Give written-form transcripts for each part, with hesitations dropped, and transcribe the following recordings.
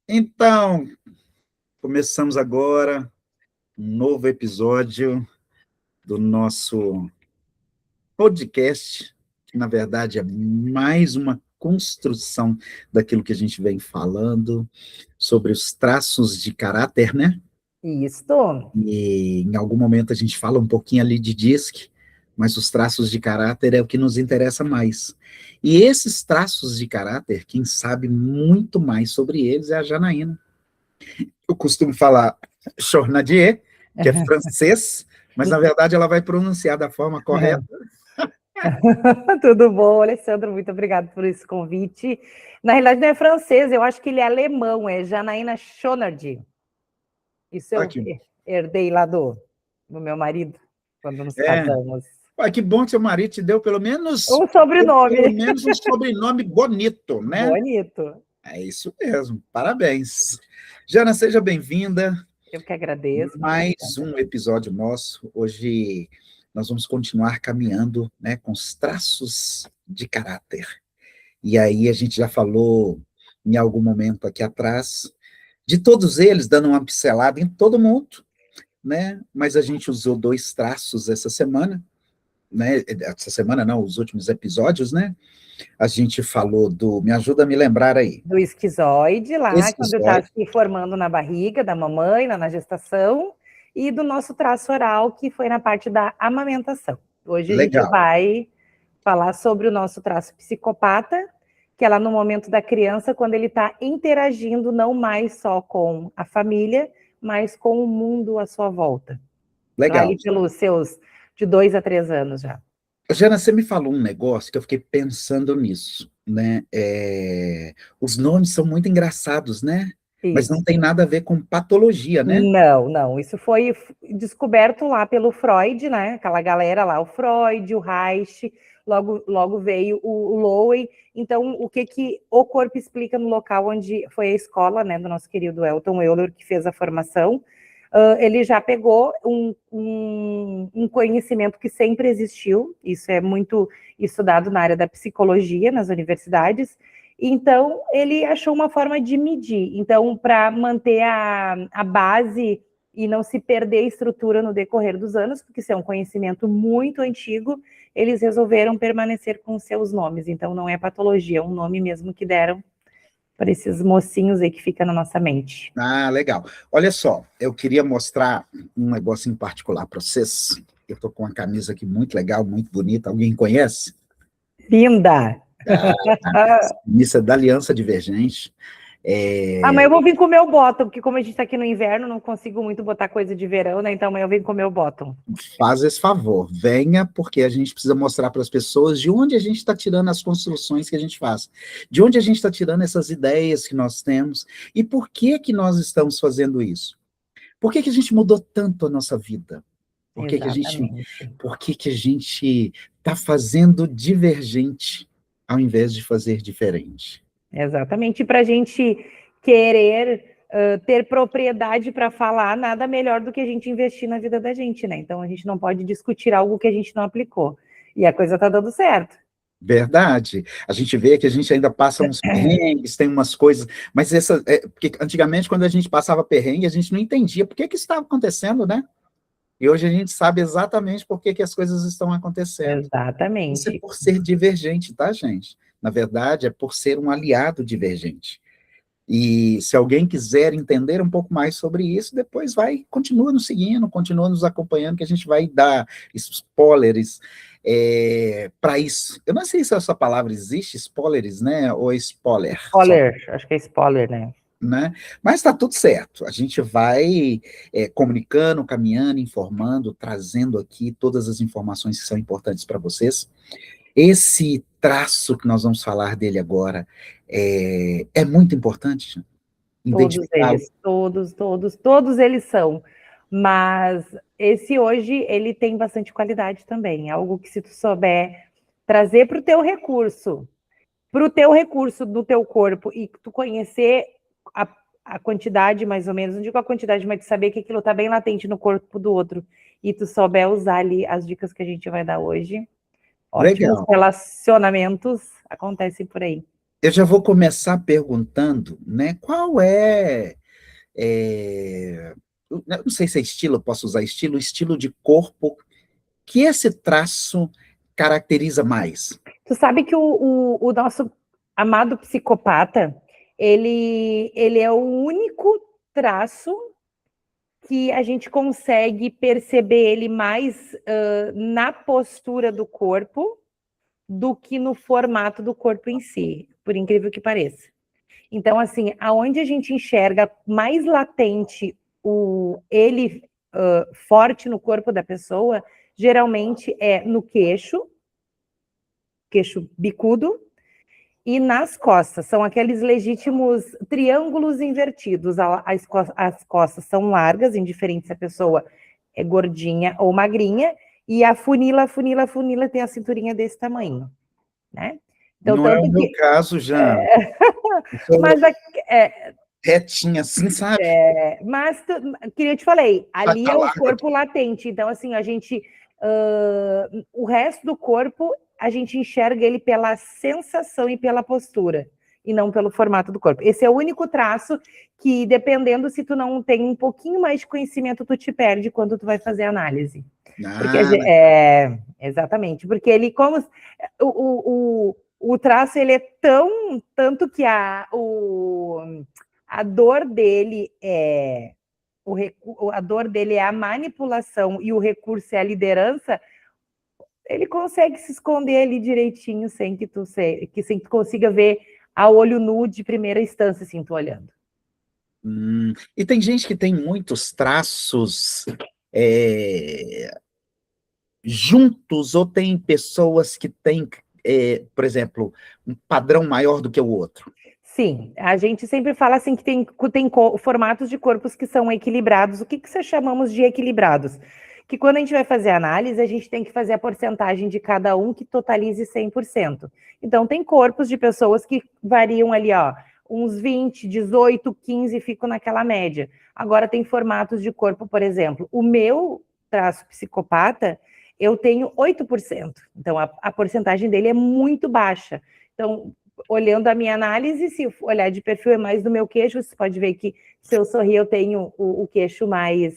Então, começamos agora um novo episódio do nosso podcast, que na verdade é mais uma construção daquilo que a gente vem falando sobre os traços de caráter, né? Isso. E em algum momento a gente fala um pouquinho ali de DISC, mas os traços de caráter é o que nos interessa mais. E esses traços de caráter, quem sabe muito mais sobre eles é a Janaína. Eu costumo falar Chornadier, que é francês, mas na verdade ela vai pronunciar da forma correta. Tudo bom, Alessandro? Muito obrigado por esse convite. Na realidade, não é francês, eu acho que ele é alemão, é Janaína Schonardi. Isso eu Aqui. herdei lá do meu marido, quando nos É. casamos. Que bom que seu marido te deu pelo menos Um sobrenome. um sobrenome bonito, né? Bonito. É isso mesmo, parabéns. Jana, seja bem-vinda. Eu que agradeço. Mais um episódio nosso. Hoje nós vamos continuar caminhando, né, com os traços de caráter. E aí a gente já falou em algum momento aqui atrás de todos eles, dando uma pincelada em todo mundo, né? Mas a gente usou 2 traços essa semana, né? Essa semana não, os últimos episódios, né? A gente falou do, me ajuda a me lembrar aí. Do esquizoide lá, Esquizoide. quando está se formando na barriga da mamãe, na gestação, e do nosso traço oral, que foi na parte da amamentação. Hoje a gente vai falar sobre o nosso traço psicopata, que é lá no momento da criança, quando ele está interagindo não mais só com a família, mas com o mundo à sua volta. Legal. Ali pelos seus de 2 a 3 anos já. Jana, você me falou um negócio que eu fiquei pensando nisso, né? Os nomes são muito engraçados, né? Isso. Mas não tem nada a ver com patologia, né? Não. Isso foi descoberto lá pelo Freud, né? Aquela galera lá, o Freud, o Reich, logo veio o Lowen. Então, o que o corpo explica no local onde foi a escola, né, do nosso querido Elton Euler, que fez a formação, ele já pegou um conhecimento que sempre existiu, isso é muito estudado na área da psicologia, nas universidades. Então, ele achou uma forma de medir. Então, para manter a base e não se perder a estrutura no decorrer dos anos, porque isso é um conhecimento muito antigo, eles resolveram permanecer com seus nomes. Então, não é patologia, é um nome mesmo que deram para esses mocinhos aí que fica na nossa mente. Ah, legal. Olha só, eu queria mostrar um negócio em particular para vocês. Eu estou com uma camisa aqui muito legal, muito bonita. Alguém conhece? Linda! Camisa da Aliança Divergente. Mas eu vou vir com o meu bottom, porque como a gente está aqui no inverno, não consigo muito botar coisa de verão, né? Então amanhã eu venho com o meu bottom. Faz esse favor, venha, porque a gente precisa mostrar para as pessoas de onde a gente está tirando as construções que a gente faz, de onde a gente está tirando essas ideias que nós temos, e por que que nós estamos fazendo isso? Por que que a gente mudou tanto a nossa vida? Por que que a gente está fazendo divergente ao invés de fazer diferente? Exatamente, para a gente querer ter propriedade para falar, nada melhor do que a gente investir na vida da gente, né? Então a gente não pode discutir algo que a gente não aplicou. E a coisa está dando certo. Verdade. A gente vê que a gente ainda passa uns perrengues, tem umas coisas, mas porque antigamente, quando a gente passava perrengue, a gente não entendia por que que isso estava acontecendo, né? E hoje a gente sabe exatamente por que que as coisas estão acontecendo. Exatamente. Isso é por ser divergente, tá, gente? Na verdade, é por ser um aliado divergente. E se alguém quiser entender um pouco mais sobre isso, depois continua nos seguindo, continua nos acompanhando, que a gente vai dar spoilers para isso. Eu não sei se essa palavra existe, spoilers, né? Ou spoiler. Spoiler, acho que é spoiler, né? Mas está tudo certo. A gente vai comunicando, caminhando, informando, trazendo aqui todas as informações que são importantes para vocês. Esse traço que nós vamos falar dele agora é muito importante. Todos eles, todos eles são. Mas esse hoje, ele tem bastante qualidade também. Algo que se tu souber trazer para o teu recurso do teu corpo e tu conhecer a quantidade, mais ou menos, não digo a quantidade, mas de saber que aquilo está bem latente no corpo do outro e tu souber usar ali as dicas que a gente vai dar hoje, ótimos relacionamentos acontecem por aí. Eu já vou começar perguntando, né, qual é, eu não sei se é estilo, eu posso usar estilo de corpo, que esse traço caracteriza mais? Tu sabe que o nosso amado psicopata, ele é o único traço que a gente consegue perceber ele mais na postura do corpo do que no formato do corpo em si, por incrível que pareça. Então, assim, aonde a gente enxerga mais latente ele forte no corpo da pessoa, geralmente é no queixo bicudo, e nas costas. São aqueles legítimos triângulos invertidos. As costas são largas, indiferente se a pessoa é gordinha ou magrinha, e a funila tem a cinturinha desse tamanho, né? Então, Não é o tanto meu que... caso, já. Eu sou Mas retinha assim, sabe? Mas que eu te falei, Tá, ali tá é o largo corpo aqui. latente. Então, assim, a gente. O resto do corpo, a gente enxerga ele pela sensação e pela postura, e não pelo formato do corpo. Esse é o único traço que, dependendo se tu não tem um pouquinho mais de conhecimento, tu te perde quando tu vai fazer a análise. Porque Ah, exatamente, porque ele, como o traço, ele é tanto que a dor dele a dor dele é a manipulação e o recurso é a liderança. Ele consegue se esconder ali direitinho sem que sem que tu consiga ver a olho nu de primeira instância, assim, tu olhando. e tem gente que tem muitos traços é, juntos, ou tem pessoas que têm, por exemplo, um padrão maior do que o outro. Sim, a gente sempre fala assim que tem formatos de corpos que são equilibrados. O que que chamamos de equilibrados? Que quando a gente vai fazer a análise, a gente tem que fazer a porcentagem de cada um que totalize 100%. Então, tem corpos de pessoas que variam ali, ó, uns 20, 18, 15, ficam naquela média. Agora, tem formatos de corpo, por exemplo, o meu traço psicopata, eu tenho 8%. Então, a porcentagem dele é muito baixa. Então, olhando a minha análise, se olhar de perfil é mais do meu queixo, você pode ver que se eu sorrir eu tenho o queixo mais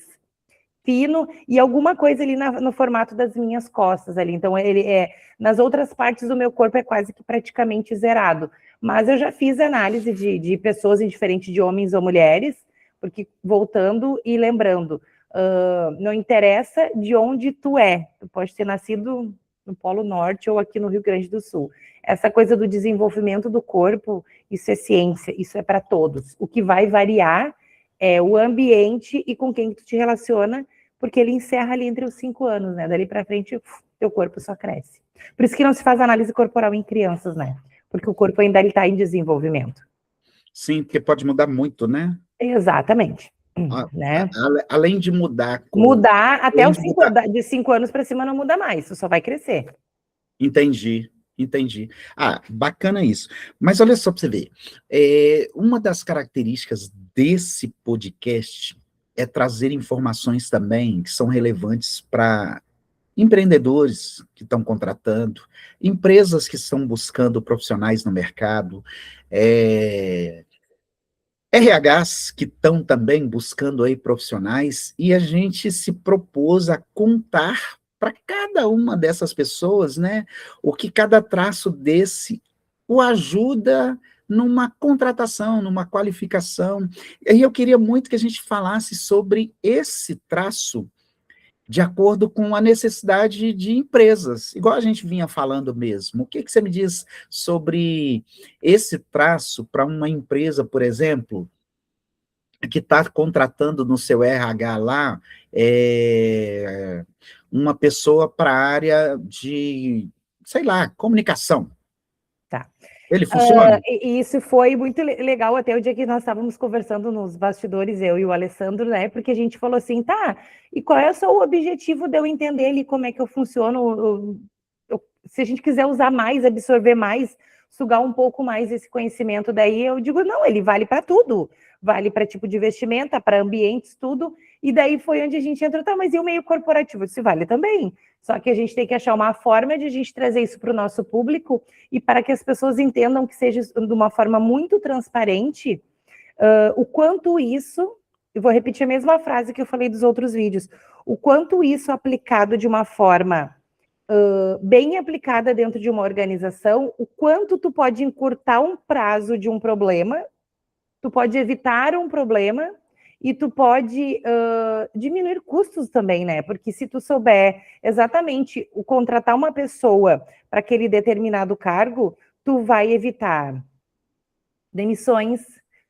fino e alguma coisa ali no formato das minhas costas ali. Então, ele nas outras partes do meu corpo é quase que praticamente zerado. Mas eu já fiz análise de pessoas indiferente de homens ou mulheres, porque voltando e lembrando, não interessa de onde tu pode ter nascido no Polo Norte ou aqui no Rio Grande do Sul. Essa coisa do desenvolvimento do corpo, isso é ciência, isso é para todos. O que vai variar é o ambiente e com quem tu te relaciona, porque ele encerra ali entre os 5 anos, né? Dali para frente, teu corpo só cresce. Por isso que não se faz análise corporal em crianças, né? Porque o corpo ainda está em desenvolvimento. Sim, porque pode mudar muito, né? Exatamente. Né? Além de mudar Mudar até além os de mudar. de 5 anos para cima não muda mais, isso só vai crescer. Entendi, entendi. Ah, bacana isso. Mas olha só para você ver, uma das características desse podcast é trazer informações também que são relevantes para empreendedores que estão contratando, empresas que estão buscando profissionais no mercado, RHs que estão também buscando aí profissionais, e a gente se propôs a contar para cada uma dessas pessoas, né, o que cada traço desse o ajuda numa contratação, numa qualificação. E aí eu queria muito que a gente falasse sobre esse traço de acordo com a necessidade de empresas, igual a gente vinha falando mesmo. O que você me diz sobre esse traço para uma empresa, por exemplo, que está contratando no seu RH lá uma pessoa para a área de, sei lá, comunicação? Tá. Ele funciona? E isso foi muito legal até o dia que nós estávamos conversando nos bastidores, eu e o Alessandro, né? Porque a gente falou assim, tá, e qual é só o objetivo de eu entender ali como é que eu funciono? Se a gente quiser usar mais, absorver mais, sugar um pouco mais esse conhecimento, daí eu digo, não, ele vale para tudo. vale para tipo de vestimenta, para ambientes, tudo. E daí foi onde a gente entrou, tá, mas e o meio corporativo? Isso vale também. Só que a gente tem que achar uma forma de a gente trazer isso para o nosso público e para que as pessoas entendam que seja de uma forma muito transparente o quanto isso, eu vou repetir a mesma frase que eu falei dos outros vídeos, o quanto isso aplicado de uma forma bem aplicada dentro de uma organização, o quanto tu pode encurtar um prazo de um problema, tu pode evitar um problema e tu pode diminuir custos também, né? Porque se tu souber exatamente o contratar uma pessoa para aquele determinado cargo, tu vai evitar demissões,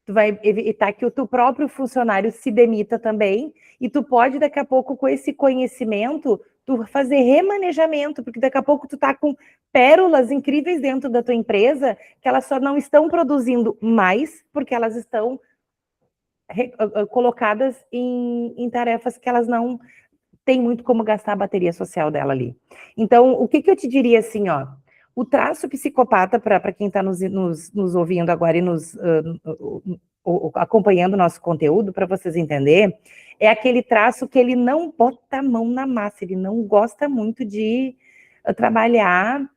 tu vai evitar que o teu próprio funcionário se demita também, e tu pode, daqui a pouco, com esse conhecimento, tu fazer remanejamento, porque daqui a pouco tu tá com pérolas incríveis dentro da tua empresa, que elas só não estão produzindo mais, porque elas estão colocadas em tarefas que elas não têm muito como gastar a bateria social dela ali. Então, o que eu te diria assim, ó, o traço psicopata, para quem está nos ouvindo agora e acompanhando o nosso conteúdo, para vocês entenderem, é aquele traço que ele não bota a mão na massa, ele não gosta muito de trabalhar,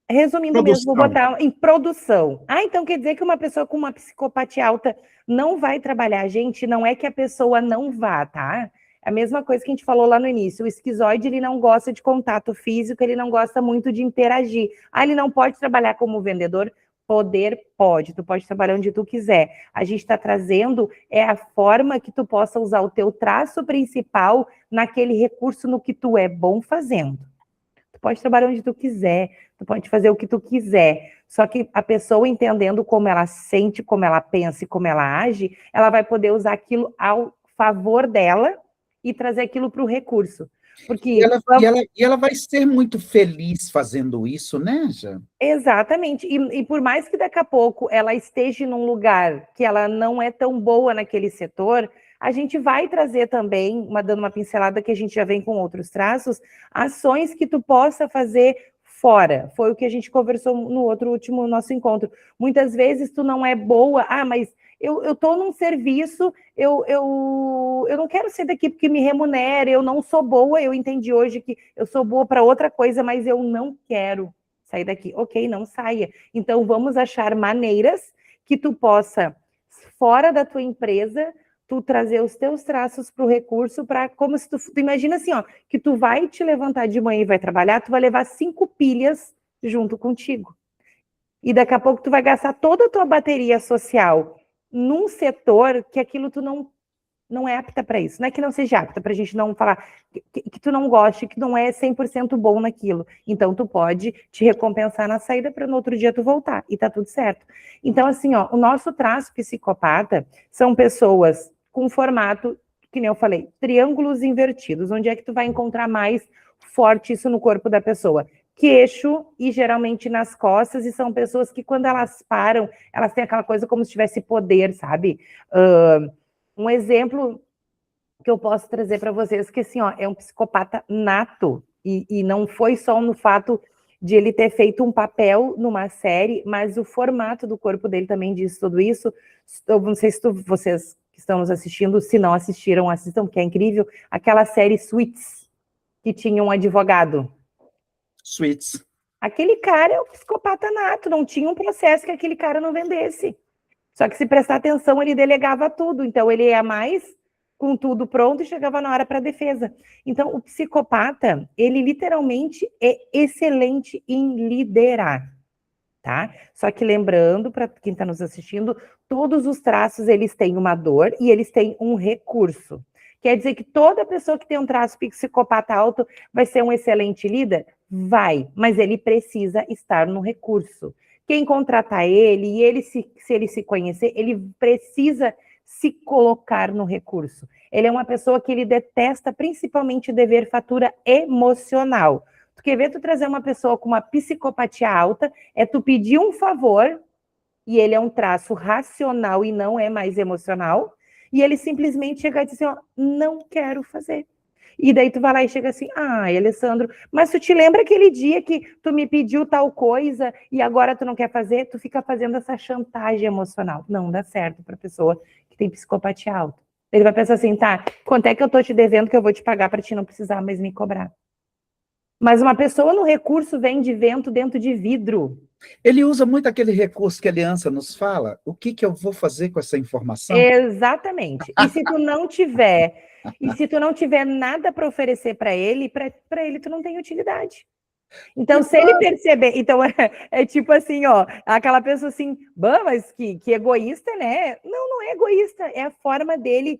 resumindo mesmo, vou botar em produção. Ah, então quer dizer que uma pessoa com uma psicopatia alta não vai trabalhar? Gente, não é que a pessoa não vá, tá? É a mesma coisa que a gente falou lá no início. O esquizoide, ele não gosta de contato físico, ele não gosta muito de interagir. Ah, ele não pode trabalhar como vendedor? Poder pode, tu pode trabalhar onde tu quiser. A gente está trazendo a forma que tu possa usar o teu traço principal naquele recurso no que tu é bom fazendo. Tu pode trabalhar onde tu quiser, tu pode fazer o que tu quiser. Só que a pessoa entendendo como ela sente, como ela pensa e como ela age, ela vai poder usar aquilo ao favor dela e trazer aquilo para o recurso. Porque ela vai ser muito feliz fazendo isso, né, Jean? Exatamente. E por mais que daqui a pouco ela esteja num lugar que ela não é tão boa naquele setor, a gente vai trazer também, dando uma pincelada que a gente já vem com outros traços, ações que tu possa fazer fora. Foi o que a gente conversou no outro último nosso encontro. Muitas vezes tu não é boa, mas eu estou num serviço, eu não quero ser daqui porque me remunera, eu não sou boa, eu entendi hoje que eu sou boa para outra coisa, mas eu não quero sair daqui. Ok, não saia. Então, vamos achar maneiras que tu possa, fora da tua empresa, tu trazer os teus traços para o recurso, para como se tu imagina assim, ó, que tu vai te levantar de manhã e vai trabalhar, tu vai levar 5 pilhas junto contigo. E daqui a pouco tu vai gastar toda a tua bateria social num setor que aquilo tu não é apta para isso. Não é que não seja apta, para a gente não falar que tu não goste, que não é 100% bom naquilo. Então, tu pode te recompensar na saída para no outro dia tu voltar, e tá tudo certo. Então, assim, ó, o nosso traço psicopata são pessoas com formato, que nem eu falei, triângulos invertidos. Onde é que tu vai encontrar mais forte isso no corpo da pessoa? Queixo e geralmente nas costas, e são pessoas que quando elas param, elas têm aquela coisa como se tivesse poder, sabe? Um exemplo que eu posso trazer para vocês, que assim, ó, é um psicopata nato, e não foi só no fato de ele ter feito um papel numa série, mas o formato do corpo dele também diz tudo isso. Eu não sei se vocês que estão nos assistindo, se não assistiram, assistam, porque é incrível, aquela série Suits, que tinha um advogado. Suits. Aquele cara é um psicopata nato, não tinha um processo que aquele cara não vendesse. Só que se prestar atenção, ele delegava tudo. Então, ele ia mais com tudo pronto e chegava na hora para a defesa. Então, o psicopata, ele literalmente é excelente em liderar, tá? Só que lembrando, para quem está nos assistindo, todos os traços, eles têm uma dor e eles têm um recurso. Quer dizer que toda pessoa que tem um traço psicopata alto vai ser um excelente líder? Vai, mas ele precisa estar no recurso. Quem contratar ele, e ele se ele se conhecer, ele precisa se colocar no recurso. Ele é uma pessoa que ele detesta principalmente dever fatura emocional. Tu quer ver tu trazer uma pessoa com uma psicopatia alta, é tu pedir um favor, e ele é um traço racional e não é mais emocional, e ele simplesmente chega e diz assim, ó, não quero fazer. E daí tu vai lá e chega assim, Alessandro, mas tu te lembra aquele dia que tu me pediu tal coisa e agora tu não quer fazer? Tu fica fazendo essa chantagem emocional. Não dá certo para pessoa que tem psicopatia alta. Ele vai pensar assim, tá, quanto é que eu tô te devendo que eu vou te pagar para ti não precisar mais me cobrar? Mas uma pessoa no recurso vem de vento dentro de vidro. Ele usa muito aquele recurso que a Aliança nos fala. O que que eu vou fazer com essa informação? Exatamente. E se tu não tiver, nada para oferecer para ele tu não tem utilidade. Então, se ele perceber, então é tipo assim, ó, aquela pessoa assim, mas que egoísta, né? Não, não é egoísta, é a forma dele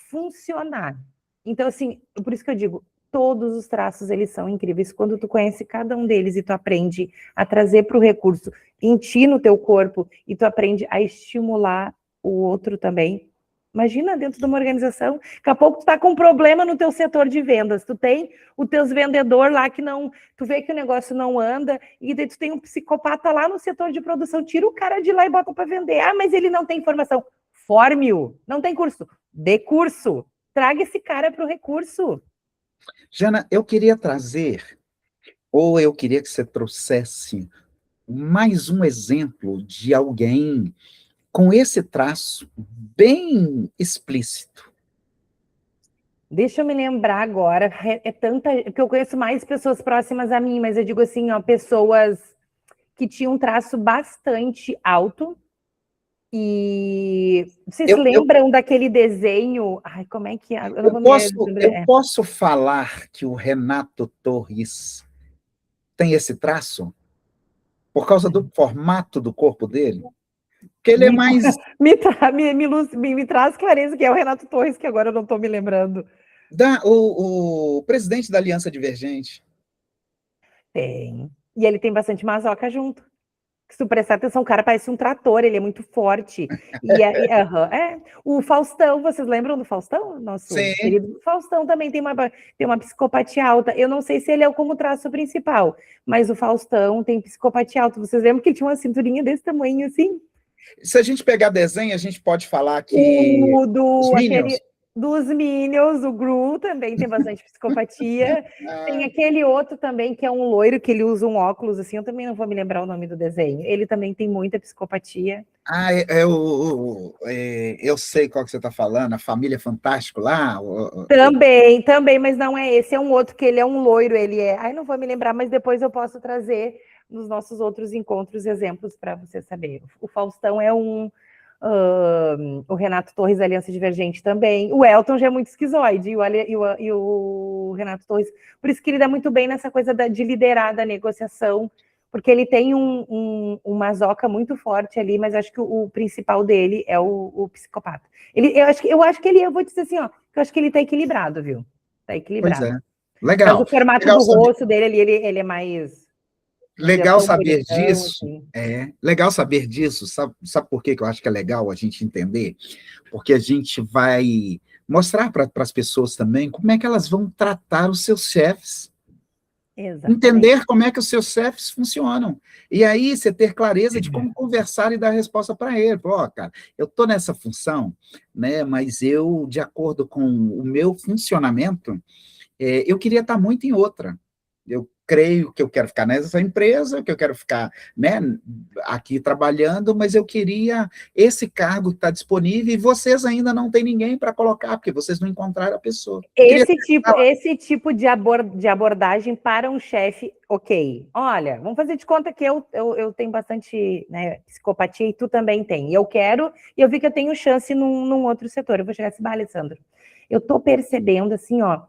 funcionar. Então, assim, por isso que eu digo, todos os traços, eles são incríveis. Quando tu conhece cada um deles e tu aprende a trazer para o recurso em ti, no teu corpo, e tu aprende a estimular o outro também. Imagina dentro de uma organização, daqui a pouco tu tá com um problema no teu setor de vendas, tu tem os teus vendedores lá que não, tu vê que o negócio não anda, e daí tu tem um psicopata lá no setor de produção, tira o cara de lá e bota para vender. Mas ele não tem informação. Forme-o, não tem curso, dê curso, traga esse cara para o recurso. Jana, eu queria trazer, ou eu queria que você trouxesse mais um exemplo de alguém com esse traço bem explícito. Deixa eu me lembrar agora, porque eu conheço mais pessoas próximas a mim, mas eu digo assim, ó, pessoas que tinham um traço bastante alto. E vocês lembram daquele desenho? Ai, como é que é? Eu não vou me lembrar. Eu posso falar que o Renato Torres tem esse traço por causa do formato do corpo dele? Porque ele é mais... Me traz clareza que é o Renato Torres, que agora eu não estou me lembrando. O presidente da Aliança Divergente. Tem. E ele tem bastante mazoca junto. Se tu prestar atenção, o cara parece um trator, ele é muito forte. O Faustão, vocês lembram do Faustão? Nosso Sim. querido Faustão também tem uma psicopatia alta. Eu não sei se ele é como traço principal, mas o Faustão tem psicopatia alta. Vocês lembram que ele tinha uma cinturinha desse tamanho assim? Se a gente pegar desenho, a gente pode falar que os Minions. Dos Minions, o Gru também tem bastante psicopatia. Tem aquele outro também, que é um loiro, que ele usa um óculos, assim, eu também não vou me lembrar o nome do desenho. Ele também tem muita psicopatia. Eu sei qual que você está falando, a Família Fantástico lá. Também, mas não é esse, é um outro, que ele é um loiro, ele é... Ai, não vou me lembrar, mas depois eu posso trazer nos nossos outros encontros exemplos para você saber. O Faustão é um... o Renato Torres, Aliança Divergente também. O Elton já é muito esquizoide, e o Renato Torres, por isso que ele dá muito bem nessa coisa de liderar da negociação, porque ele tem uma zoca muito forte ali, mas acho que o principal dele é o psicopata. Eu acho que ele, eu vou dizer assim, ó, eu acho que ele tá equilibrado, viu? Tá equilibrado. Pois é. Legal. Mas o formato do rosto dele ali, ele é mais... Legal saber disso. Assim. Legal saber disso. Sabe por que eu acho que é legal a gente entender? Porque a gente vai mostrar para as pessoas também como é que elas vão tratar os seus chefes. Exatamente. Entender como é que os seus chefes funcionam. E aí você ter clareza de como conversar e dar resposta para ele. Cara, eu estou nessa função, né, mas eu, de acordo com o meu funcionamento, eu queria estar muito em outra. Eu creio que eu quero ficar nessa empresa, que eu quero ficar, né, aqui trabalhando, mas eu queria esse cargo que está disponível e vocês ainda não têm ninguém para colocar, porque vocês não encontraram a pessoa. Esse tipo de abordagem para um chefe, ok. Olha, vamos fazer de conta que eu tenho bastante, né, psicopatia e tu também tem. Eu quero, e eu vi que eu tenho chance num outro setor. Eu vou chegar assim, Alessandro, eu estou percebendo assim, ó,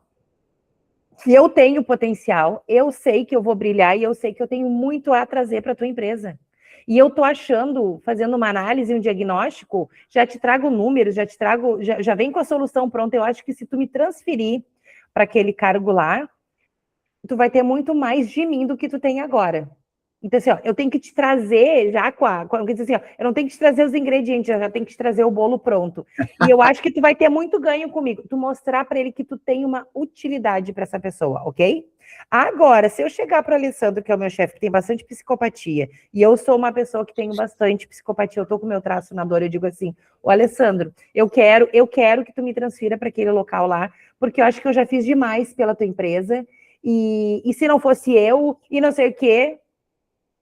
que eu tenho potencial, eu sei que eu vou brilhar e eu sei que eu tenho muito a trazer para a tua empresa. E eu tô achando, fazendo uma análise, um diagnóstico, já te trago números, já vem com a solução pronta. Eu acho que se tu me transferir para aquele cargo lá, tu vai ter muito mais de mim do que tu tem agora. Então, assim, ó, eu tenho que te trazer já assim, ó, eu não tenho que te trazer os ingredientes, eu já tenho que te trazer o bolo pronto. E eu acho que tu vai ter muito ganho comigo, tu mostrar para ele que tu tem uma utilidade para essa pessoa, ok? Agora, se eu chegar para o Alessandro, que é o meu chefe, que tem bastante psicopatia, e eu sou uma pessoa que tenho bastante psicopatia, eu tô com o meu traço na dor, eu digo assim, ô Alessandro, eu quero que tu me transfira para aquele local lá, porque eu acho que eu já fiz demais pela tua empresa, e se não fosse eu, e não sei o quê,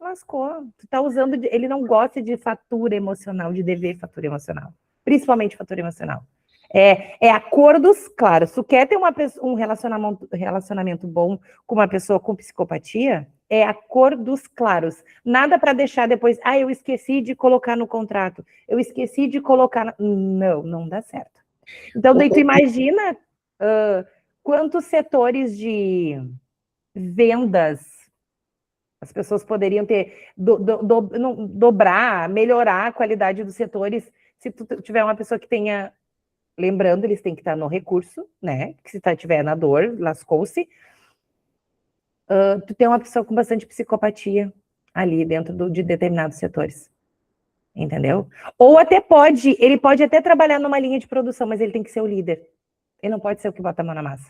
lascou. Tu tá usando. Ele não gosta de fatura emocional, de dever fatura emocional. Principalmente fatura emocional. É acordos claros. Se tu quer ter um relacionamento bom com uma pessoa com psicopatia, é acordos claros. Nada para deixar depois. Ah, eu esqueci de colocar no contrato. Eu esqueci de colocar. Não, não dá certo. Então, daí tu imagina quantos setores de vendas as pessoas poderiam ter dobrar, melhorar a qualidade dos setores. Se tu tiver uma pessoa que tenha, lembrando, eles têm que estar no recurso, né? Que se tiver na dor, lascou-se. Tu tem uma pessoa com bastante psicopatia ali dentro de determinados setores. Entendeu? Ou até ele pode até trabalhar numa linha de produção, mas ele tem que ser o líder. Ele não pode ser o que bota a mão na massa.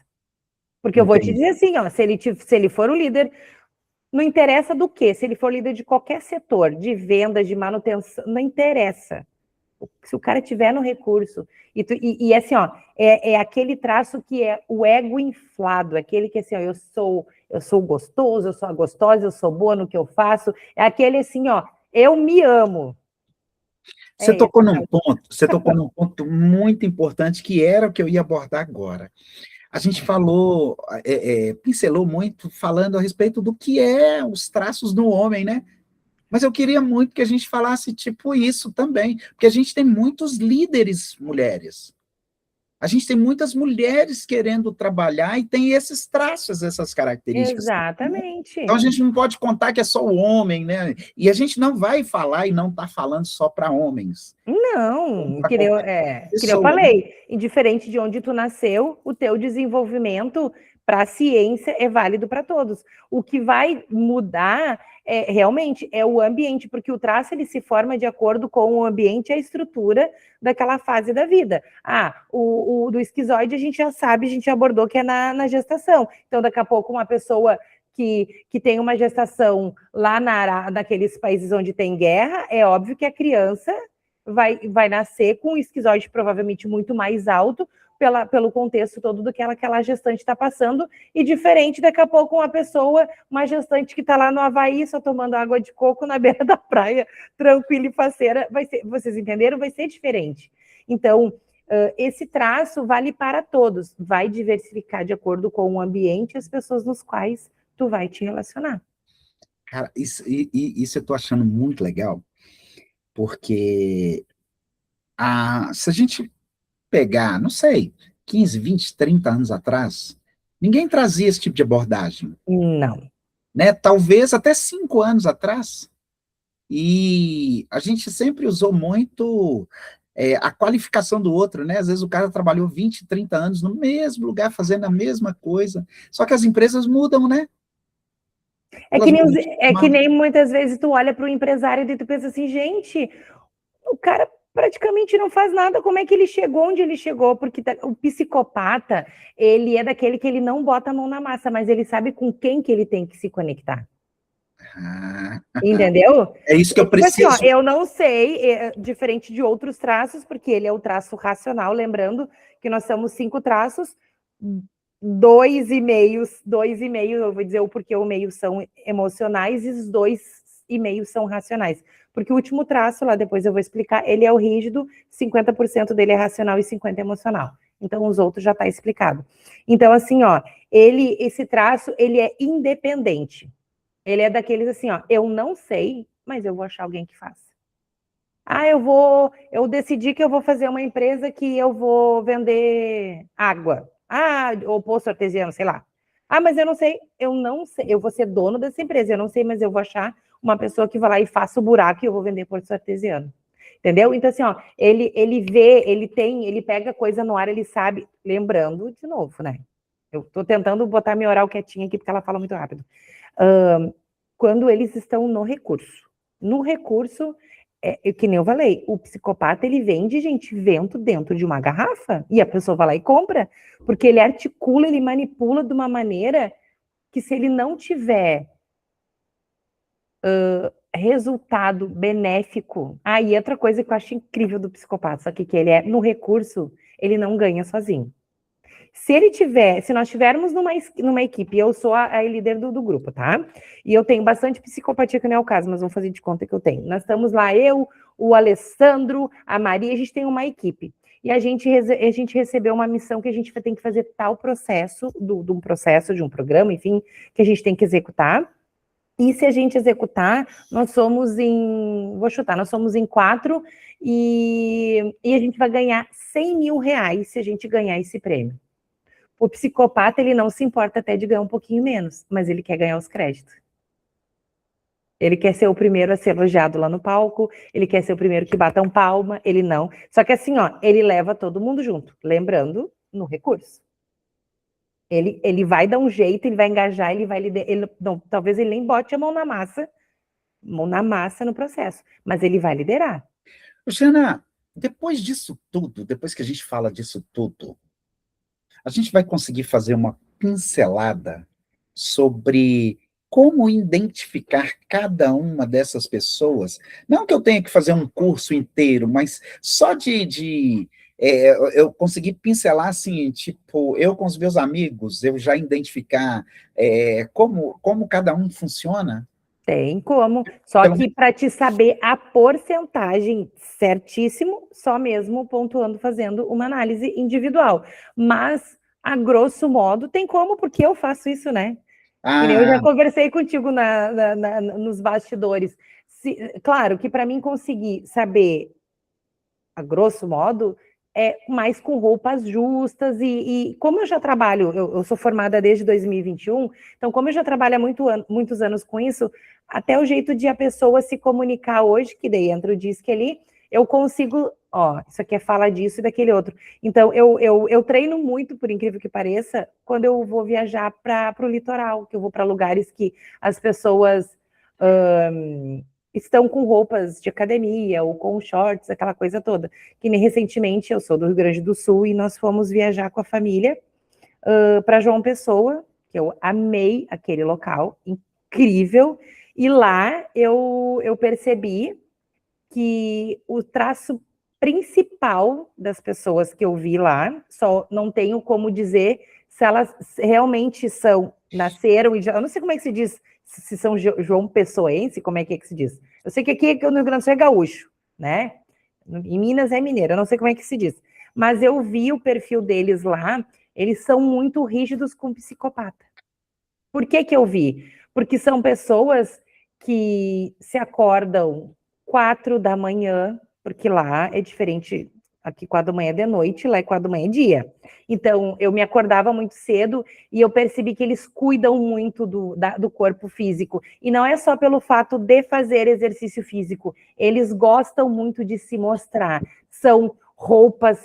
Porque eu vou te dizer assim, ó, se ele for o líder, não interessa do que, se ele for líder de qualquer setor, de vendas, de manutenção, não interessa. Se o cara tiver no recurso, e assim, ó, é aquele traço que é o ego inflado, aquele que assim, ó, eu sou gostoso, eu sou a gostosa, eu sou boa no que eu faço, é aquele assim, ó, eu me amo. Você tocou num ponto muito importante que era o que eu ia abordar agora. A gente falou, pincelou muito falando a respeito do que é os traços do homem, né? Mas eu queria muito que a gente falasse tipo isso também, porque a gente tem muitos líderes mulheres. A gente tem muitas mulheres querendo trabalhar e tem esses traços, essas características. Exatamente. Então a gente não pode contar que é só o homem, né? E a gente não vai falar e não está falando só para homens. Não, que eu falei, indiferente de onde tu nasceu, o teu desenvolvimento para a ciência é válido para todos. O que vai mudar realmente é o ambiente, porque o traço ele se forma de acordo com o ambiente e a estrutura daquela fase da vida. O do esquizoide a gente já sabe, a gente já abordou que é na gestação. Então, daqui a pouco, uma pessoa que tem uma gestação lá naqueles países onde tem guerra, é óbvio que a criança vai nascer com um esquizoide provavelmente muito mais alto pelo contexto todo do que aquela gestante está passando, e diferente daqui a pouco uma gestante que está lá no Havaí só tomando água de coco na beira da praia, tranquila e faceira, vocês entenderam? Vai ser diferente. Então, esse traço vale para todos, vai diversificar de acordo com o ambiente e as pessoas nos quais tu vai te relacionar. Cara, isso eu tô achando muito legal, porque se a gente pegar, não sei, 15, 20, 30 anos atrás, ninguém trazia esse tipo de abordagem. Não. Né? Talvez até 5 anos atrás. E a gente sempre usou muito a qualificação do outro, né? Às vezes o cara trabalhou 20, 30 anos no mesmo lugar, fazendo a mesma coisa. Só que as empresas mudam, né? Que nem muitas vezes tu olha para o empresário e tu pensa assim, gente, o cara praticamente não faz nada, como é que ele chegou onde ele chegou? Porque o psicopata, ele é daquele que ele não bota a mão na massa, mas ele sabe com quem que ele tem que se conectar. Entendeu? É isso que eu tipo preciso. Assim, ó, eu não sei, diferente de outros traços, porque ele é o traço racional, lembrando que nós somos 5 traços, 2,5, eu vou dizer o porquê o meio são emocionais e os 2,5 são racionais. Porque o último traço, lá depois eu vou explicar, ele é o rígido, 50% dele é racional e 50% emocional. Então, os outros já está explicado. Então, assim, ó, esse traço, ele é independente. Ele é daqueles assim, ó, eu não sei, mas eu vou achar alguém que faça. Eu decidi que eu vou fazer uma empresa que eu vou vender água. Ou poço artesiano, sei lá. Mas eu não sei, eu vou ser dono dessa empresa, eu não sei, mas eu vou achar uma pessoa que vai lá e faça o buraco e eu vou vender poço artesiano. Entendeu? Então, assim, ó, ele vê, ele pega coisa no ar, ele sabe, lembrando, de novo, né? Eu tô tentando botar minha oral quietinha aqui, porque ela fala muito rápido. quando eles estão no recurso. No recurso, que nem eu falei, o psicopata, ele vende, gente, vento dentro de uma garrafa, e a pessoa vai lá e compra, porque ele articula, ele manipula de uma maneira que, se ele não tiver resultado benéfico, aí outra coisa que eu acho incrível do psicopata, só que ele é, no recurso, ele não ganha sozinho. Se nós tivermos numa equipe, eu sou a líder do grupo, tá? E eu tenho bastante psicopatia, que não é o caso, mas vamos fazer de conta que eu tenho. Nós estamos lá, eu, o Alessandro, a Maria, a gente tem uma equipe. E a gente recebeu uma missão que a gente tem que fazer tal processo, de um programa, enfim, que a gente tem que executar. E se a gente executar, nós somos nós somos em 4 e a gente vai ganhar R$100 mil se a gente ganhar esse prêmio. O psicopata, ele não se importa até de ganhar um pouquinho menos, mas ele quer ganhar os créditos. Ele quer ser o primeiro a ser elogiado lá no palco, ele quer ser o primeiro que batam palma, ele não. Só que assim, ó, ele leva todo mundo junto, lembrando, no recurso. Ele vai dar um jeito, ele vai engajar, ele vai liderar. Talvez ele nem bote a mão na massa no processo, mas ele vai liderar. Luciana, depois disso tudo, depois que a gente fala disso tudo, a gente vai conseguir fazer uma pincelada sobre como identificar cada uma dessas pessoas. Não que eu tenha que fazer um curso inteiro, mas só eu consegui pincelar assim, tipo, eu com os meus amigos, eu já identificar como cada um funciona. Tem como, só que para te saber a porcentagem certíssimo, só mesmo pontuando, fazendo uma análise individual. Mas, a grosso modo, tem como, porque eu faço isso, né? Eu já conversei contigo nos bastidores. Claro que para mim conseguir saber, a grosso modo, mais com roupas justas, e como eu já trabalho, eu sou formada desde 2021, então como eu já trabalho há muitos anos com isso, até o jeito de a pessoa se comunicar hoje, que daí entra o disque ali, eu consigo, isso aqui é fala disso e daquele outro. Então, eu treino muito, por incrível que pareça, quando eu vou viajar para o litoral, que eu vou para lugares que as pessoas estão com roupas de academia ou com shorts, aquela coisa toda. Que nem recentemente, eu sou do Rio Grande do Sul e nós fomos viajar com a família para João Pessoa, que eu amei aquele local, incrível, e lá eu percebi que o traço principal das pessoas que eu vi lá, só não tenho como dizer se elas realmente nasceram, eu não sei como é que se diz, se são João Pessoense, como é que se diz? Eu sei que aqui no Rio Grande do Sul é gaúcho, né? Em Minas é mineiro, eu não sei como é que se diz. Mas eu vi o perfil deles lá, eles são muito rígidos com psicopata. Por que eu vi? Porque são pessoas que se acordam 4 da manhã, porque lá é diferente, aqui 4 da manhã é de noite, lá é 4 da manhã é dia. Então, eu me acordava muito cedo e eu percebi que eles cuidam muito do corpo físico. E não é só pelo fato de fazer exercício físico, eles gostam muito de se mostrar. São roupas,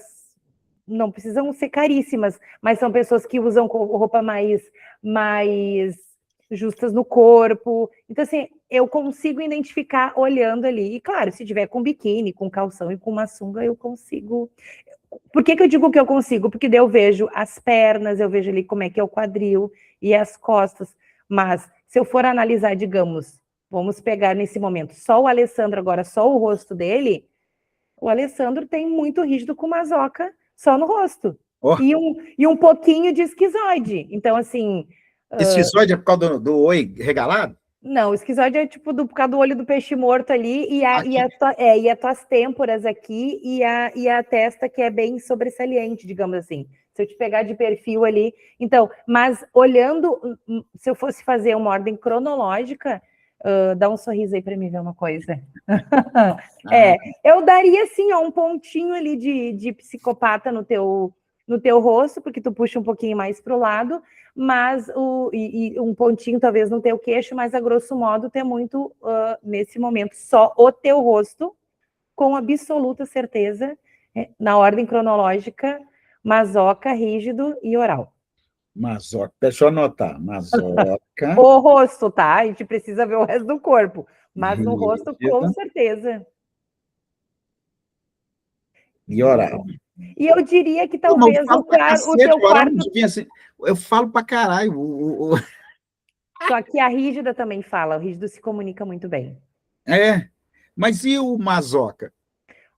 não precisam ser caríssimas, mas são pessoas que usam roupa mais justas no corpo. Então, assim, eu consigo identificar olhando ali. E, claro, se tiver com biquíni, com calção e com uma sunga, eu consigo. Por que eu digo que eu consigo? Porque daí eu vejo as pernas, eu vejo ali como é que é o quadril e as costas. Mas, se eu for analisar, digamos, vamos pegar nesse momento só o Alessandro agora, só o rosto dele, o Alessandro tem muito rígido com mazoca só no rosto. Oh. E um pouquinho de esquizoide. Então, assim... Esquizoide é por causa do oi regalado? Não, o esquizoide é tipo por causa do olho do peixe morto ali e as tuas têmporas aqui e a testa que é bem sobressaliente, digamos assim. Se eu te pegar de perfil ali. Então, mas olhando, se eu fosse fazer uma ordem cronológica, dá um sorriso aí para mim ver uma coisa. Eu daria assim, um pontinho ali de psicopata no teu rosto, porque tu puxa um pouquinho mais para o lado, mas um pontinho talvez no teu queixo, mas a grosso modo tem muito, nesse momento, só o teu rosto, com absoluta certeza, na ordem cronológica, mazoca, rígido e oral. Mazoca. Deixa eu anotar. Mazoca, O rosto, tá? A gente precisa ver o resto do corpo. Mas no rosto, com rígida certeza. e oral. E eu diria que Pô, mas eu talvez falo pra o cacete, teu oral não quarto. devia assim. Eu falo pra caralho. Só que a rígida também fala, o rígido se comunica muito bem. É, mas e o mazoca?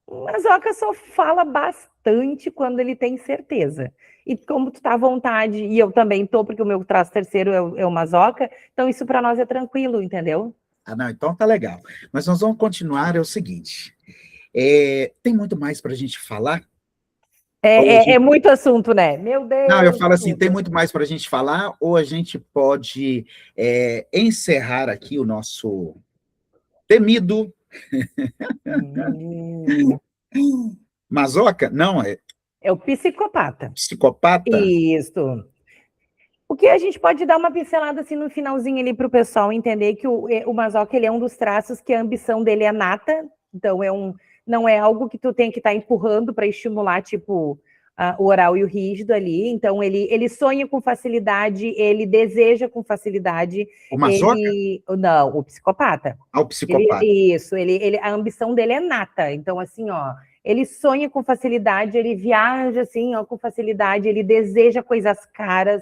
O Mazoca só fala bastante quando ele tem certeza. E como tu tá à vontade, e eu também tô, porque o meu traço terceiro é o Mazoca, então isso para nós é tranquilo, entendeu? Ah, não, então tá legal. Mas nós vamos continuar, é o seguinte. Tem muito mais para a gente falar? Ou a É gente... muito assunto, né? Meu Não, eu Deus, falo assim, tem tudo. muito mais para a gente falar, ou a gente pode encerrar aqui o nosso temido Hum, mazoca? Não, é É o psicopata. psicopata? Isso. O que a gente pode dar uma pincelada assim no finalzinho ali para o pessoal entender que o Mazoca ele é um dos traços que a ambição dele é nata, então não é algo que tu tem que estar empurrando para estimular, tipo, o oral e o rígido ali. Então ele sonha com facilidade, ele deseja com facilidade, O mazoca? não, o psicopata. Ah, o Ele, psicopata. isso, a ambição dele é nata. Então, assim, ó, ele sonha com facilidade, ele viaja assim, ó, com facilidade, ele deseja coisas caras.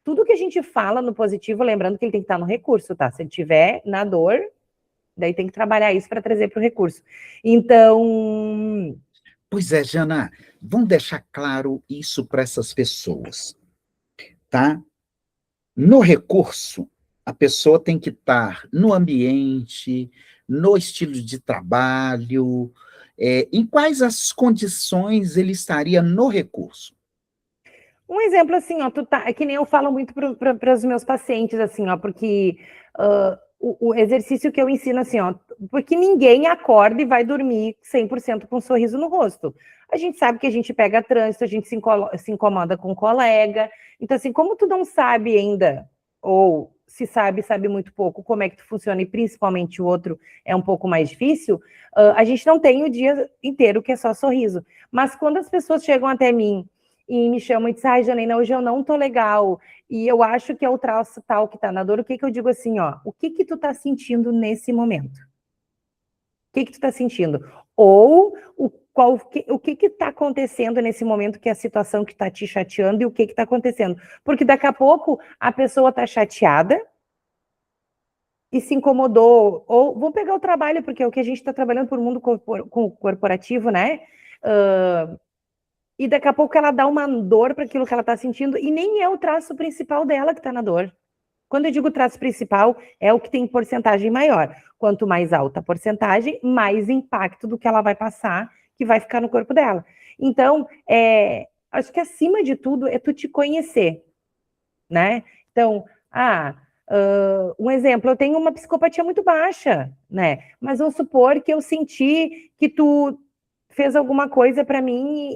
Tudo que a gente fala no positivo, lembrando que ele tem que estar no recurso, tá? Se ele tiver na dor, daí tem que trabalhar isso para trazer para o recurso. Então, Pois é, Jana, vamos deixar claro isso para essas pessoas, tá? No recurso, a pessoa tem que estar no ambiente, no estilo de trabalho, em quais as condições ele estaria no recurso. um exemplo assim, ó, é que nem eu falo muito para os meus pacientes, assim, ó, porque o exercício que eu ensino, assim, ó, porque ninguém acorda e vai dormir 100% com um sorriso no rosto. A gente sabe que a gente pega trânsito, a gente se incomoda com um colega. Então, assim, como tu não sabe ainda, ou se sabe, sabe muito pouco, como é que tu funciona, e principalmente o outro é um pouco mais difícil, a gente não tem o dia inteiro que é só sorriso. Mas quando as pessoas chegam até mim e me chamam e dizem, ai, Janaína, hoje eu não tô legal, e eu acho que é o traço tal que tá na dor, o que que eu digo assim, ó, o que que tu tá sentindo nesse momento? O que que tu tá sentindo? Ou o que que tá acontecendo nesse momento, que é a situação que tá te chateando, e o que que tá acontecendo? Porque daqui a pouco a pessoa tá chateada e se incomodou, ou vamos pegar o trabalho, porque é o que a gente está trabalhando por mundo corporativo, né? E daqui a pouco ela dá uma dor para aquilo que ela está sentindo, e nem é o traço principal dela que está na dor. Quando eu digo traço principal, é o que tem porcentagem maior. Quanto mais alta a porcentagem, mais impacto do que ela vai passar, que vai ficar no corpo dela. Então, acho que acima de tudo é tu te conhecer, né? Então, um exemplo, eu tenho uma psicopatia muito baixa, né? Mas vamos supor que eu senti que tu fez alguma coisa para mim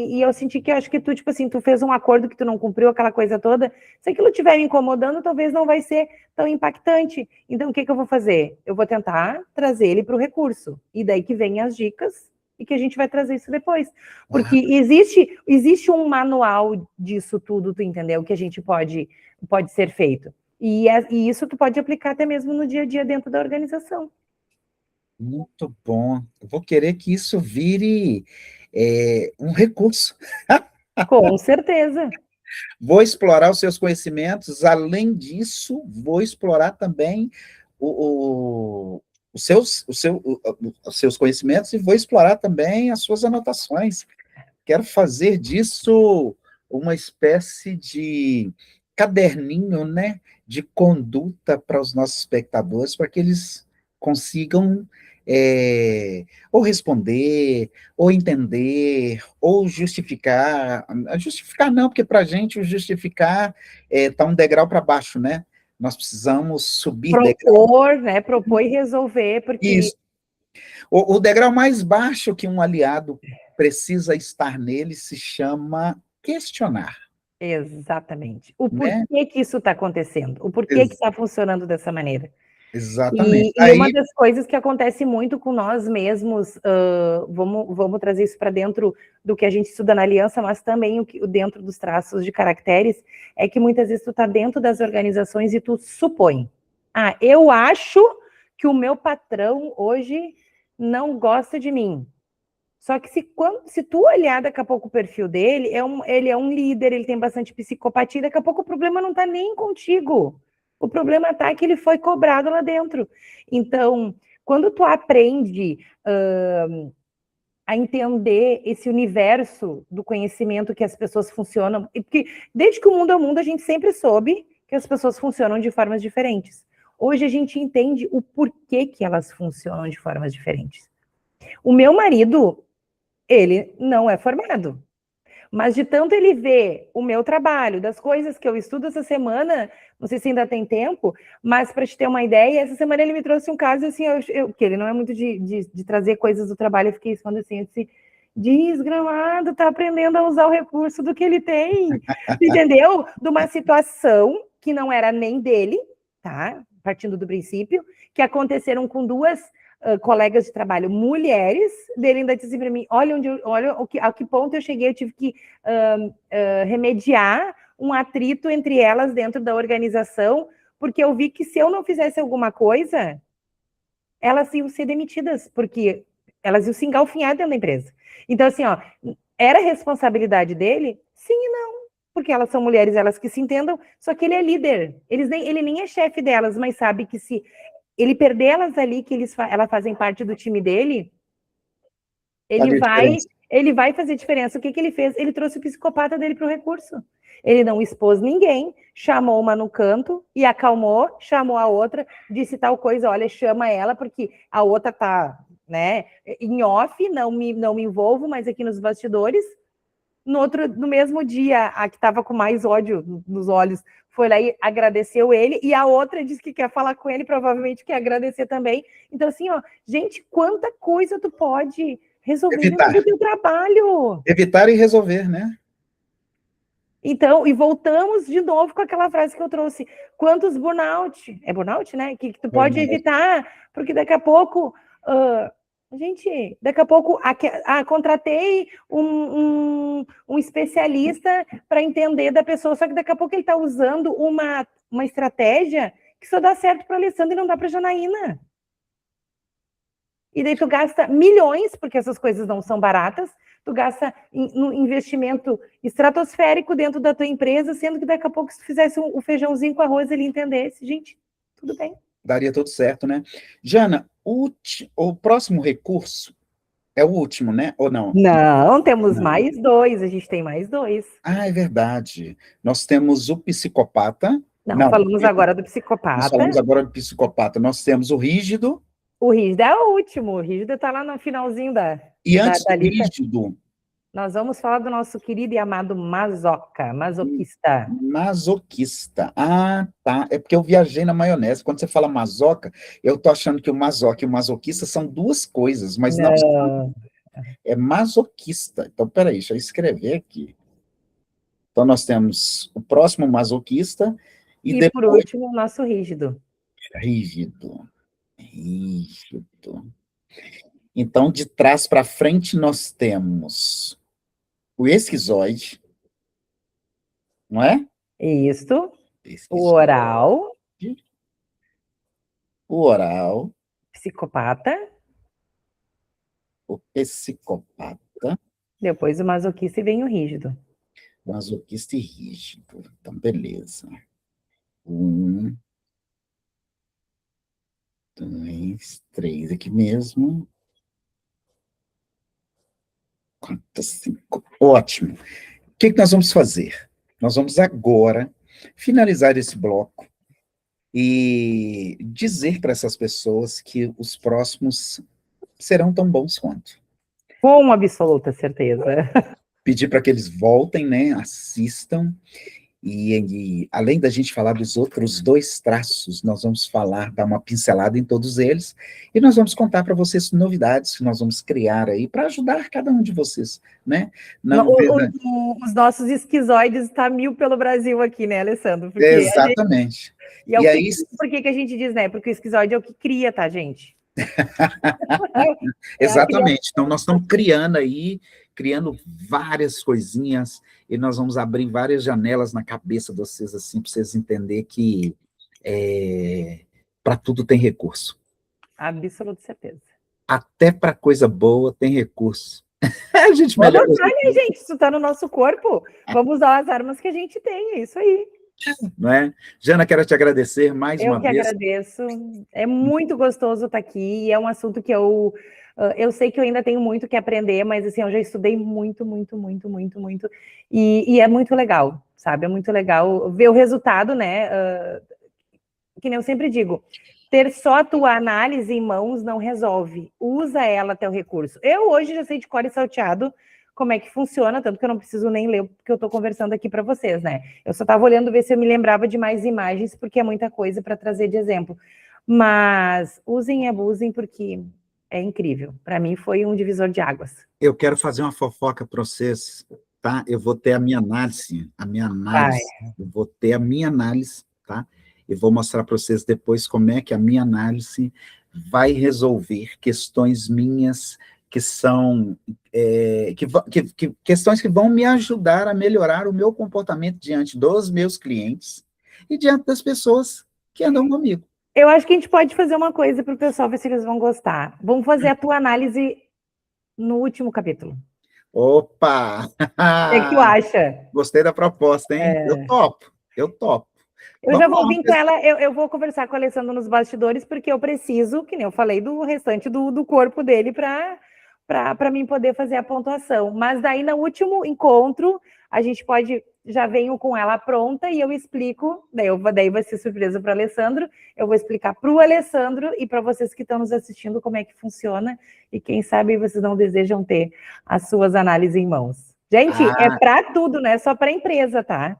e eu senti que eu acho que tu, tipo assim, tu fez um acordo que tu não cumpriu, aquela coisa toda. Se aquilo estiver me incomodando, talvez não vai ser tão impactante. Então, o que que eu vou fazer? Eu vou tentar trazer ele para o recurso. E daí que vem as dicas e que a gente vai trazer isso depois. Porque Ah, existe um manual disso tudo, tu entendeu? Que a gente pode ser feito. E isso tu pode aplicar até mesmo no dia a dia dentro da organização. muito bom. Eu vou querer que isso vire um recurso. Com certeza. Vou explorar os seus conhecimentos, além disso, vou explorar também o, o- os seus conhecimentos e vou explorar também as suas anotações. Quero fazer disso uma espécie de caderninho, né, de conduta para os nossos espectadores, para que eles consigam ou responder, ou entender, ou justificar. Justificar não, porque para a gente o justificar está um degrau para baixo, né? Nós precisamos subir degrau. Propor, né? Propor e resolver, porque. Isso. O degrau mais baixo que um aliado precisa estar nele se chama questionar, Exatamente. O né? porquê que isso está acontecendo, o porquê que está funcionando dessa maneira. Exatamente. E uma das coisas que acontece muito com nós mesmos, vamos trazer isso para dentro do que a gente estuda na aliança, mas também dentro dos traços de caracteres, é que muitas vezes tu está dentro das organizações e tu supõe. Ah, eu acho que o meu patrão hoje não gosta de mim. Só que se tu olhar daqui a pouco o perfil dele, ele é um líder, ele tem bastante psicopatia, daqui a pouco o problema não está nem contigo. O problema está que ele foi cobrado lá dentro. Então, quando tu aprende a entender esse universo do conhecimento que as pessoas funcionam, porque desde que o mundo é o mundo, a gente sempre soube que as pessoas funcionam de formas diferentes. Hoje a gente entende o porquê que elas funcionam de formas diferentes. O meu marido, ele não é formado. Mas de tanto ele ver o meu trabalho, das coisas que eu estudo essa semana, não sei se ainda tem tempo, mas para te ter uma ideia, essa semana ele me trouxe um caso assim, que ele não é muito de trazer coisas do trabalho, eu fiquei falando assim, eu disse, desgramado, tá aprendendo a usar o recurso do que ele tem, entendeu? De uma situação que não era nem dele, tá? Partindo do princípio, que aconteceram com duas colegas de trabalho mulheres, dele ainda disse para mim, olha a que ponto eu cheguei, eu tive que remediar um atrito entre elas dentro da organização, porque eu vi que se eu não fizesse alguma coisa, elas iam ser demitidas, porque elas iam se engalfinhar dentro da empresa. Então, assim, ó, era responsabilidade dele? Sim e não, porque elas são mulheres, elas que se entendam, só que ele é líder, ele nem é chefe delas, mas sabe que se ele perder elas ali, que elas fazem parte do time dele, ele vai fazer diferença. O que ele fez? Ele trouxe o psicopata dele para o recurso. Ele não expôs ninguém, chamou uma no canto e acalmou, chamou a outra, disse tal coisa, olha, chama ela, porque a outra tá, né, em off, não me envolvo, mas aqui nos bastidores. No mesmo dia, a que estava com mais ódio nos olhos foi lá e agradeceu ele, e a outra disse que quer falar com ele, provavelmente quer agradecer também. Então, assim, ó, gente, quanta coisa tu pode resolver dentro do teu trabalho. Evitar e resolver, né? Então, e voltamos de novo com aquela frase que eu trouxe. Quantos burnout? É burnout, né? Que tu pode evitar, porque daqui a pouco... gente, daqui a pouco contratei um especialista para entender da pessoa, só que daqui a pouco ele está usando uma estratégia que só dá certo para a Alessandra e não dá para a Janaína. E daí tu gasta milhões, porque essas coisas não são baratas, tu gasta um investimento estratosférico dentro da tua empresa, sendo que daqui a pouco se tu fizesse um feijãozinho com arroz ele entendesse, gente, tudo bem. Daria tudo certo, né? Jana, o próximo recurso é o último, né? Ou não? Não, temos mais dois, a gente tem mais dois. Ah, é verdade. Nós temos o psicopata. Não, falamos agora do psicopata. Nós falamos agora do psicopata. Nós temos o rígido. O rígido é o último. O rígido está lá no finalzinho E antes do lista. rígido... Nós vamos falar do nosso querido e amado masoquista. Masoquista. Ah, tá. É porque eu viajei na maionese. Quando você fala masoca, eu tô achando que o masoca e o masoquista são duas coisas, mas não são. É masoquista. Então, peraí, deixa eu escrever aqui. Então, nós temos o próximo masoquista e depois... por último, o nosso rígido. Rígido. Então, de trás para frente, nós temos o esquizoide, não é? Isso. O oral. O oral. Psicopata. O psicopata. Depois o masoquista e vem o rígido. Masoquista e rígido. Então, beleza. 1, 2, 3 aqui mesmo. 4, 5. Ótimo. O que nós vamos fazer? Nós vamos agora finalizar esse bloco e dizer para essas pessoas que os próximos serão tão bons quanto. Com absoluta certeza. Pedir para que eles voltem, né, assistam, E além da gente falar dos outros dois traços, nós vamos falar, dar uma pincelada em todos eles, e nós vamos contar para vocês novidades que nós vamos criar aí para ajudar cada um de vocês, né? Não, Os nossos esquizoides estão mil pelo Brasil aqui, né, Alessandro? Porque exatamente. E é aí, por que a gente diz, né? Porque o esquizoide é o que cria, tá, gente? Exatamente. Então, nós estamos criando várias coisinhas, e nós vamos abrir várias janelas na cabeça de vocês, assim, para vocês entenderem que para tudo tem recurso. Absoluta certeza. Até para coisa boa tem recurso. A gente melhora. Vamos usar, né, gente? Isso está no nosso corpo. Vamos usar as armas que a gente tem, é isso aí. Não é? Jana, quero te agradecer mais uma vez. Eu que agradeço. É muito gostoso estar aqui. É um assunto que eu sei que eu ainda tenho muito que aprender, mas assim, eu já estudei muito. E é muito legal, sabe? É muito legal ver o resultado, né? Que nem eu sempre digo, ter só a tua análise em mãos não resolve. Usa ela até o recurso. Eu hoje já sei de cor e salteado como é que funciona, tanto que eu não preciso nem ler, porque eu estou conversando aqui para vocês, né? Eu só estava olhando ver se eu me lembrava de mais imagens, porque é muita coisa para trazer de exemplo. Mas usem e abusem, porque é incrível. Para mim foi um divisor de águas. Eu quero fazer uma fofoca para vocês, tá? Eu vou ter a minha análise, eu vou ter a minha análise, tá? E vou mostrar para vocês depois como é que a minha análise vai resolver questões minhas que são questões que vão me ajudar a melhorar o meu comportamento diante dos meus clientes e diante das pessoas que andam comigo. Eu acho que a gente pode fazer uma coisa para o pessoal ver se eles vão gostar. Vamos fazer a tua análise no último capítulo. Opa! O que tu acha? Gostei da proposta, hein? Eu topo. Eu já vou vir com ela, eu vou conversar com a Alessandra nos bastidores, porque eu preciso, que nem eu falei, do restante do corpo dele para mim poder fazer a pontuação. Mas daí, no último encontro, a gente pode, já venho com ela pronta e eu explico, daí vai ser surpresa para o Alessandro, eu vou explicar para o Alessandro e para vocês que estão nos assistindo como é que funciona, e quem sabe vocês não desejam ter as suas análises em mãos. Gente, é para tudo, não é só para a empresa, tá?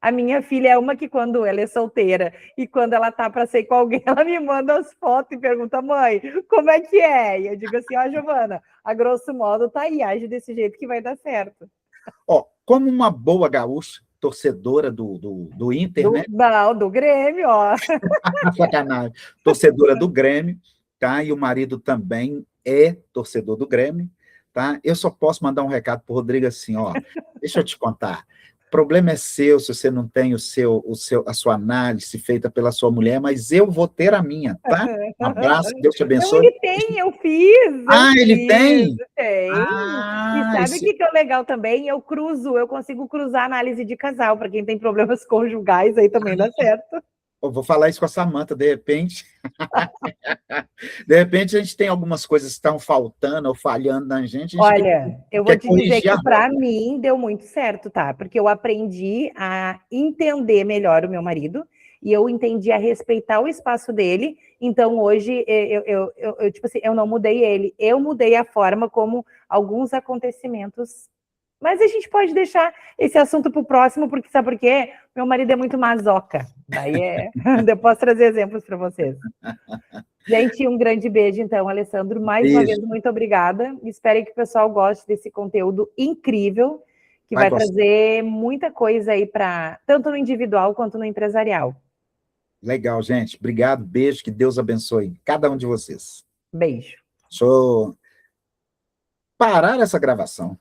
A minha filha é uma que, quando ela é solteira e quando ela tá para sair com alguém, ela me manda as fotos e pergunta, mãe, como é que é? E eu digo assim, ó, Giovana, a grosso modo tá aí, age desse jeito que vai dar certo. Ó, como uma boa gaúcha, torcedora do Inter, né? Não, do Grêmio, ó. Sacanagem. Torcedora do Grêmio, tá? E o marido também é torcedor do Grêmio, tá? Eu só posso mandar um recado pro Rodrigo assim, ó, deixa eu te contar. O problema é seu, se você não tem a sua análise feita pela sua mulher, mas eu vou ter a minha, tá? Um abraço, Deus te abençoe. Não, ele tem, eu fiz. Ele tem? Tem. E sabe o que é legal também? Eu consigo cruzar a análise de casal, para quem tem problemas conjugais, aí também dá certo. Eu vou falar isso com a Samanta, de repente. De repente, a gente tem algumas coisas que estão faltando ou falhando na gente. Olha, eu vou te dizer que para mim deu muito certo, tá? Porque eu aprendi a entender melhor o meu marido e eu entendi a respeitar o espaço dele. Então, hoje, tipo assim, eu não mudei ele, eu mudei a forma como alguns acontecimentos. Mas a gente pode deixar esse assunto para o próximo, porque sabe por quê? Meu marido é muito masoca. Daí eu posso trazer exemplos para vocês. Gente, um grande beijo, então, Alessandro. Mais uma vez, muito obrigada. Espero que o pessoal goste desse conteúdo incrível, que vai trazer muita coisa aí para tanto no individual quanto no empresarial. Legal, gente. Obrigado, beijo, que Deus abençoe cada um de vocês. Beijo. Deixa eu parar essa gravação.